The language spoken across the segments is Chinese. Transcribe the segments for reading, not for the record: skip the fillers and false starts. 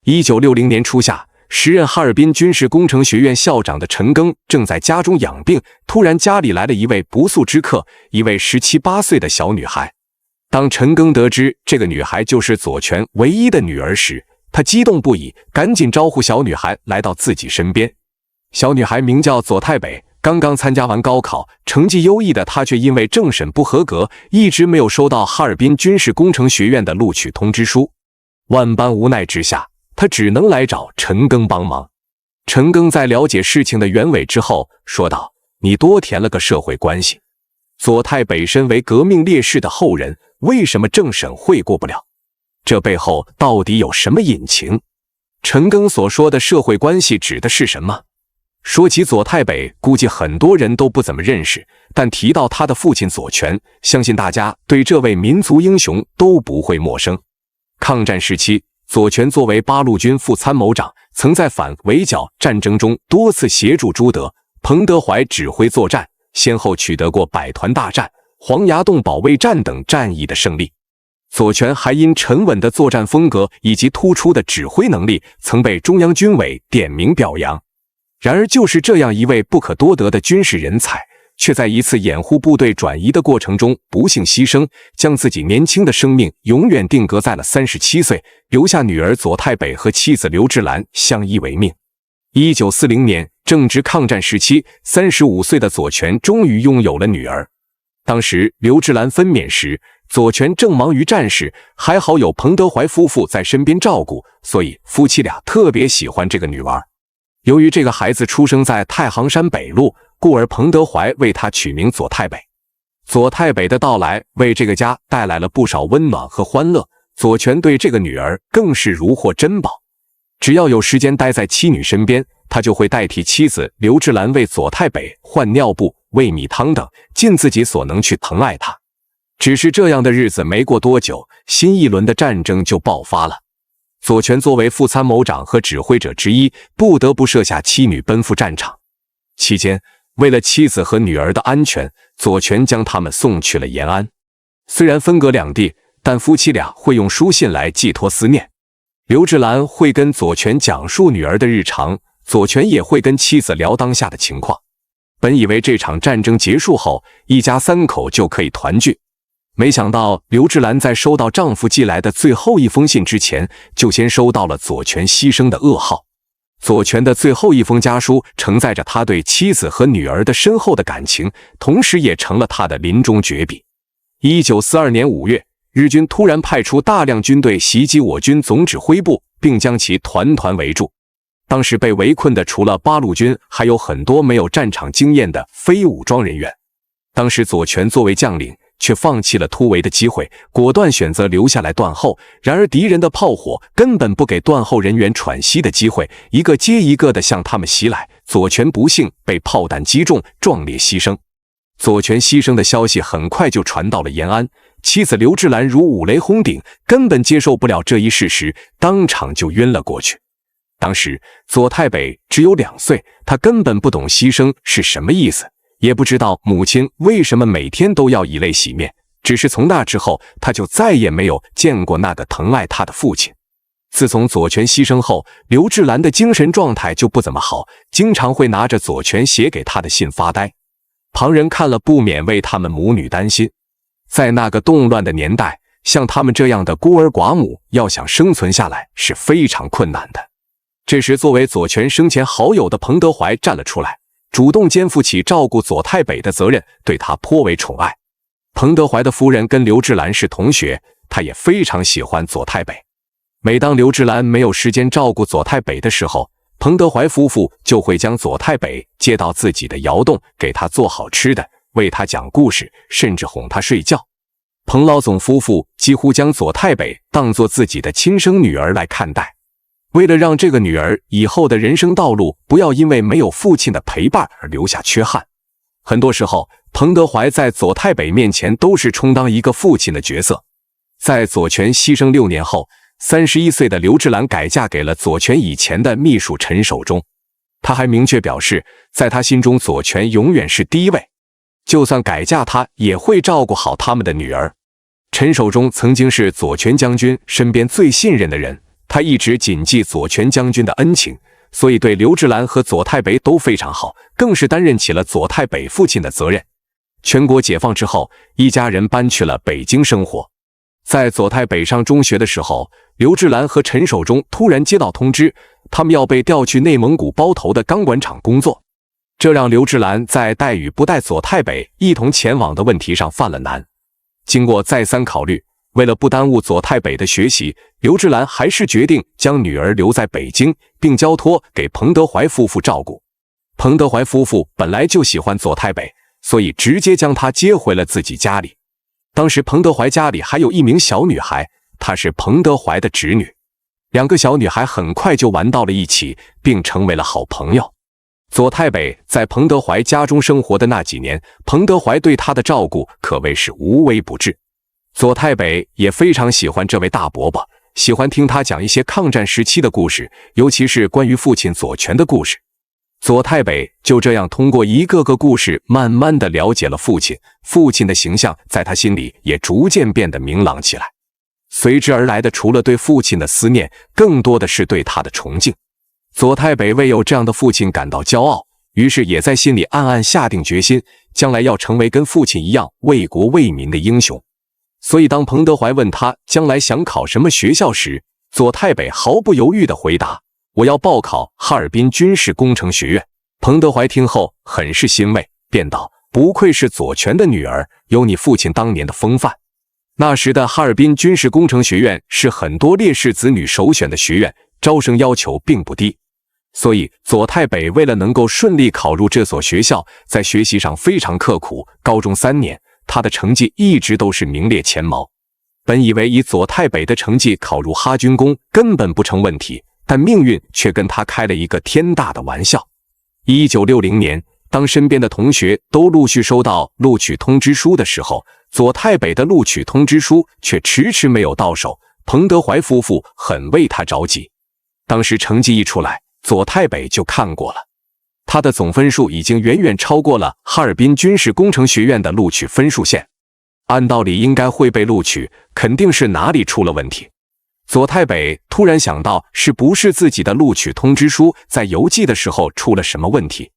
1960年初夏，时任哈尔滨军事工程学院校长的陈赓正在家中养病，突然家里来了一位不速之客，一位17、18岁的小女孩。当陈赓得知这个女孩就是左权唯一的女儿时，他激动不已，赶紧招呼小女孩来到自己身边。小女孩名叫左太北，刚刚参加完高考，成绩优异的她却因为政审不合格，一直没有收到哈尔滨军事工程学院的录取通知书。万般无奈之下，他只能来找陈赓帮忙。陈赓在了解事情的原委之后说道：“你多填了个社会关系。左太北身为革命烈士的后人，为什么政审会过不了？这背后到底有什么隐情？陈赓所说的社会关系指的是什么？”说起左太北，估计很多人都不怎么认识，但提到他的父亲左权，相信大家对这位民族英雄都不会陌生。抗战时期，左权作为八路军副参谋长，曾在反围剿战争中多次协助朱德、彭德怀指挥作战，先后取得过百团大战、黄崖洞保卫战等战役的胜利。左权还因沉稳的作战风格以及突出的指挥能力，曾被中央军委点名表扬。然而，就是这样一位不可多得的军事人才，却在一次掩护部队转移的过程中不幸牺牲，将自己年轻的生命永远定格在了37岁，留下女儿左太北和妻子刘志兰相依为命。1940年，正值抗战时期，35岁的左权终于拥有了女儿。当时刘志兰分娩时，左权正忙于战事，还好有彭德怀夫妇在身边照顾，所以夫妻俩特别喜欢这个女娃。由于这个孩子出生在太行山北路，故而彭德怀为他取名左太北。左太北的到来为这个家带来了不少温暖和欢乐，左权对这个女儿更是如获珍宝。只要有时间待在妻女身边，他就会代替妻子刘志兰为左太北换尿布、喂米汤等，尽自己所能去疼爱她。只是这样的日子没过多久，新一轮的战争就爆发了。左权作为副参谋长和指挥者之一，不得不设下妻女奔赴战场。期间，为了妻子和女儿的安全，左权将他们送去了延安。虽然分隔两地，但夫妻俩会用书信来寄托思念。刘志兰会跟左权讲述女儿的日常，左权也会跟妻子聊当下的情况。本以为这场战争结束后，一家三口就可以团聚。没想到刘志兰在收到丈夫寄来的最后一封信之前，就先收到了左权牺牲的噩耗。左权的最后一封家书承载着他对妻子和女儿的深厚的感情，同时也成了他的临终绝笔。1942年5月，日军突然派出大量军队袭击我军总指挥部，并将其团团围住。当时被围困的除了八路军，还有很多没有战场经验的非武装人员。当时左权作为将领，却放弃了突围的机会，果断选择留下来断后。然而敌人的炮火根本不给断后人员喘息的机会，一个接一个的向他们袭来。左权不幸被炮弹击中，壮烈牺牲。左权牺牲的消息很快就传到了延安，妻子刘志兰如五雷轰顶，根本接受不了这一事实，当场就晕了过去。当时左太北只有2岁，他根本不懂牺牲是什么意思，也不知道母亲为什么每天都要以泪洗面，只是从那之后，他就再也没有见过那个疼爱他的父亲。自从左权牺牲后，刘志兰的精神状态就不怎么好，经常会拿着左权写给他的信发呆。旁人看了不免为他们母女担心。在那个动乱的年代，像他们这样的孤儿寡母要想生存下来是非常困难的。这时，作为左权生前好友的彭德怀站了出来，主动肩负起照顾左太北的责任，对他颇为宠爱。彭德怀的夫人跟刘志兰是同学，她也非常喜欢左太北。每当刘志兰没有时间照顾左太北的时候，彭德怀夫妇就会将左太北接到自己的窑洞，给他做好吃的，为他讲故事，甚至哄他睡觉。彭老总夫妇几乎将左太北当作自己的亲生女儿来看待。为了让这个女儿以后的人生道路不要因为没有父亲的陪伴而留下缺憾，很多时候彭德怀在左太北面前都是充当一个父亲的角色。在左权牺牲6年后，31岁的刘志兰改嫁给了左权以前的秘书陈守忠。他还明确表示，在他心中左权永远是第一位，就算改嫁他也会照顾好他们的女儿。陈守忠曾经是左权将军身边最信任的人，他一直谨记左权将军的恩情，所以对刘志兰和左太北都非常好，更是担任起了左太北父亲的责任。全国解放之后，一家人搬去了北京生活。在左太北上中学的时候，刘志兰和陈守忠突然接到通知，他们要被调去内蒙古包头的钢管厂工作，这让刘志兰在带与不带左太北一同前往的问题上犯了难。经过再三考虑，为了不耽误左太北的学习，刘志兰还是决定将女儿留在北京，并交托给彭德怀夫妇照顾。彭德怀夫妇本来就喜欢左太北，所以直接将她接回了自己家里。当时彭德怀家里还有一名小女孩，她是彭德怀的侄女。两个小女孩很快就玩到了一起，并成为了好朋友。左太北在彭德怀家中生活的那几年，彭德怀对他的照顾可谓是无微不至。左太北也非常喜欢这位大伯伯，喜欢听他讲一些抗战时期的故事，尤其是关于父亲左权的故事。左太北就这样通过一个个故事，慢慢地了解了父亲，父亲的形象在他心里也逐渐变得明朗起来。随之而来的，除了对父亲的思念，更多的是对他的崇敬。左太北为有这样的父亲感到骄傲，于是也在心里暗暗下定决心，将来要成为跟父亲一样为国为民的英雄。所以当彭德怀问他将来想考什么学校时，左太北毫不犹豫地回答：我要报考哈尔滨军事工程学院。彭德怀听后很是欣慰，便道：不愧是左权的女儿，有你父亲当年的风范。那时的哈尔滨军事工程学院是很多烈士子女首选的学院，招生要求并不低。所以左太北为了能够顺利考入这所学校，在学习上非常刻苦，高中3年他的成绩一直都是名列前茅。本以为以左太北的成绩考入哈军工根本不成问题，但命运却跟他开了一个天大的玩笑。1960年，当身边的同学都陆续收到录取通知书的时候，左太北的录取通知书却迟迟没有到手。彭德怀夫妇很为他着急。当时成绩一出来，左太北就看过了，他的总分数已经远远超过了哈尔滨军事工程学院的录取分数线。按道理应该会被录取，肯定是哪里出了问题。左太北突然想到，是不是自己的录取通知书在邮寄的时候出了什么问题？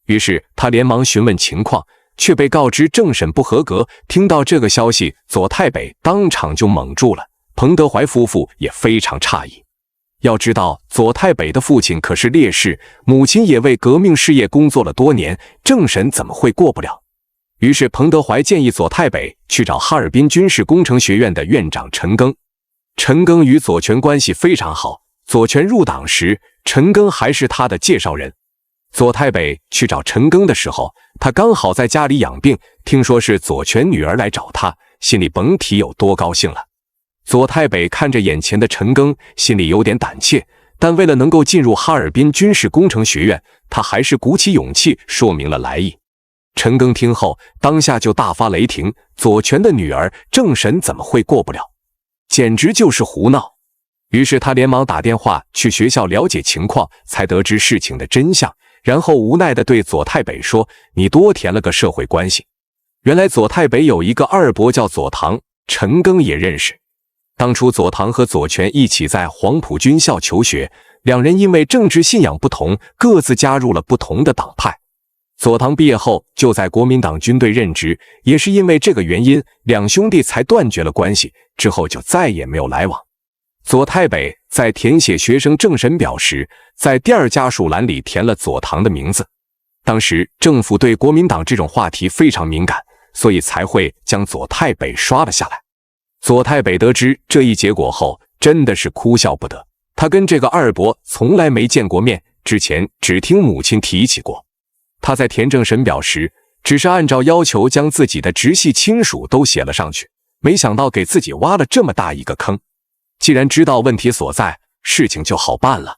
于是他连忙询问情况，却被告知政审不合格。听到这个消息，左太北当场就懵住了。彭德怀夫妇也非常诧异。要知道，左太北的父亲可是烈士，母亲也为革命事业工作了多年，政审怎么会过不了？于是彭德怀建议左太北去找哈尔滨军事工程学院的院长陈赓。陈赓与左权关系非常好，左权入党时，陈赓还是他的介绍人。左太北去找陈赓的时候，他刚好在家里养病，听说是左权女儿来找他，心里甭提有多高兴了。左太北看着眼前的陈赓，心里有点胆怯，但为了能够进入哈尔滨军事工程学院，他还是鼓起勇气说明了来意。陈赓听后，当下就大发雷霆：左权的女儿政审怎么会过不了？简直就是胡闹！于是他连忙打电话去学校了解情况，才得知事情的真相，然后无奈地对左太北说：你多填了个社会关系。原来左太北有一个二伯叫左堂，陈赓也认识。当初左堂和左权一起在黄埔军校求学，两人因为政治信仰不同，各自加入了不同的党派。左堂毕业后就在国民党军队任职，也是因为这个原因，两兄弟才断绝了关系，之后就再也没有来往。左太北在填写学生政审表时，在第二家属栏里填了左堂的名字。当时政府对国民党这种话题非常敏感，所以才会将左太北刷了下来。左太北得知这一结果后，真的是哭笑不得。他跟这个二伯从来没见过面，之前只听母亲提起过。他在填政审表时，只是按照要求将自己的直系亲属都写了上去，没想到给自己挖了这么大一个坑。既然知道问题所在，事情就好办了。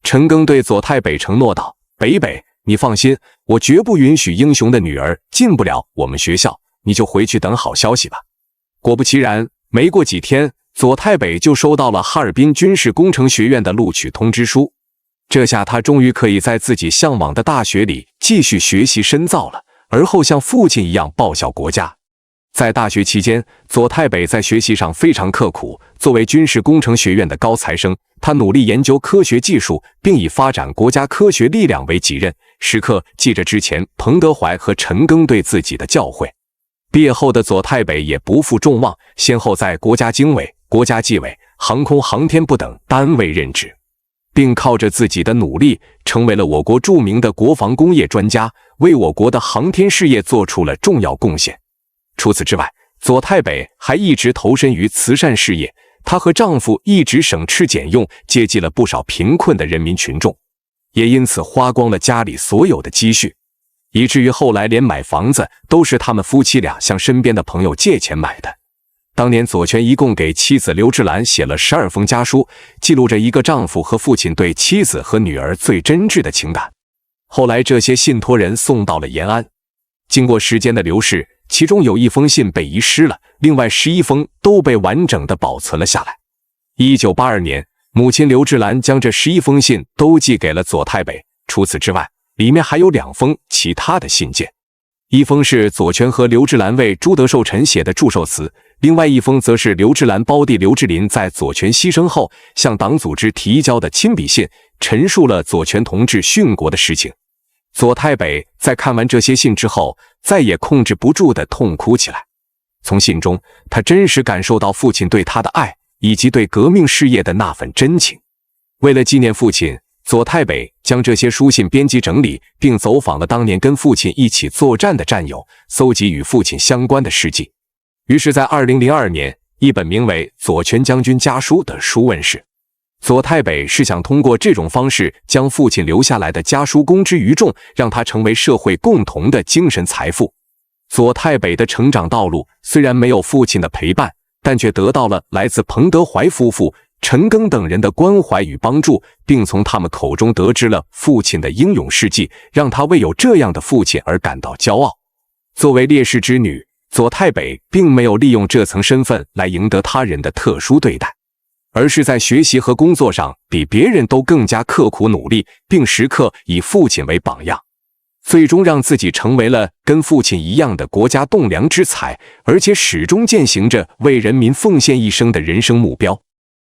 陈赓对左太北承诺道：北北，你放心，我绝不允许英雄的女儿进不了我们学校，你就回去等好消息吧。果不其然，没过几天，左太北就收到了哈尔滨军事工程学院的录取通知书。这下他终于可以在自己向往的大学里继续学习深造了，而后像父亲一样报效国家。在大学期间，佐太北在学习上非常刻苦。作为军事工程学院的高材生，他努力研究科学技术，并以发展国家科学力量为己任，时刻记着之前彭德怀和陈赓对自己的教诲。毕业后的佐太北也不负众望，先后在国家经委、国家纪委、航空航天部等单位任职，并靠着自己的努力，成为了我国著名的国防工业专家，为我国的航天事业做出了重要贡献。除此之外，佐太北还一直投身于慈善事业，她和丈夫一直省吃俭用，接济了不少贫困的人民群众，也因此花光了家里所有的积蓄，以至于后来连买房子都是他们夫妻俩向身边的朋友借钱买的。当年左权一共给妻子刘志兰写了12封家书，记录着一个丈夫和父亲对妻子和女儿最真挚的情感。后来这些信托人送到了延安，经过时间的流逝，其中有1封信被遗失了，另外11封都被完整的保存了下来。1982年，母亲刘志兰将这11封信都寄给了佐太北。除此之外，里面还有2封其他的信件，一封是左权和刘志兰为朱德寿臣写的祝寿词，另外一封则是刘志兰胞弟刘志林在左权牺牲后向党组织提交的亲笔信，陈述了左权同志殉国的事情。佐太北在看完这些信之后，再也控制不住地痛哭起来。从信中，他真实感受到父亲对他的爱，以及对革命事业的那份真情。为了纪念父亲，佐太北将这些书信编辑整理，并走访了当年跟父亲一起作战的战友，搜集与父亲相关的事迹。于是在2002年，一本名为《左权将军家书》的书问世。佐太北是想通过这种方式将父亲留下来的家书公之于众，让它成为社会共同的精神财富。佐太北的成长道路虽然没有父亲的陪伴，但却得到了来自彭德怀夫妇、陈赓等人的关怀与帮助，并从他们口中得知了父亲的英勇事迹，让他为有这样的父亲而感到骄傲。作为烈士之女，佐太北并没有利用这层身份来赢得他人的特殊对待，而是在学习和工作上比别人都更加刻苦努力，并时刻以父亲为榜样，最终让自己成为了跟父亲一样的国家栋梁之才，而且始终践行着为人民奉献一生的人生目标。